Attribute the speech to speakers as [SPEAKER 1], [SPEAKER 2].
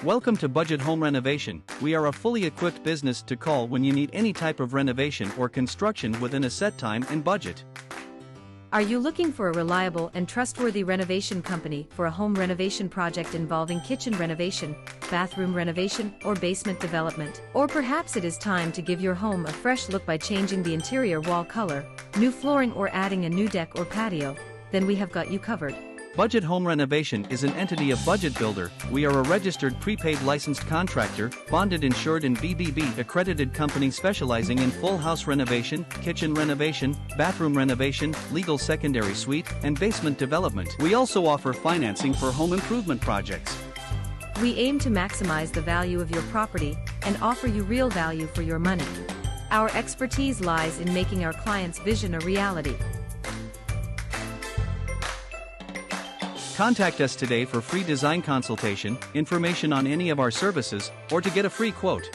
[SPEAKER 1] Welcome to Budget Home Renovation. We are a fully equipped business to call when you need any type of renovation or construction within a set time and budget.
[SPEAKER 2] Are you looking for a reliable and trustworthy renovation company for a home renovation project involving kitchen renovation, bathroom renovation, or basement development? Or perhaps it is time to give your home a fresh look by changing the interior wall color, new flooring, or adding a new deck or patio? Then we have got you covered.
[SPEAKER 1] Budget Home Renovation is an entity of Budget Builder. We are a registered prepaid licensed contractor, bonded, insured, and BBB accredited company specializing in full house renovation, kitchen renovation, bathroom renovation, legal secondary suite, and basement development. We also offer financing for home improvement projects.
[SPEAKER 2] We aim to maximize the value of your property and offer you real value for your money. Our expertise lies in making our clients' vision a reality.
[SPEAKER 1] Contact us today for free design consultation, information on any of our services, or to get a free quote.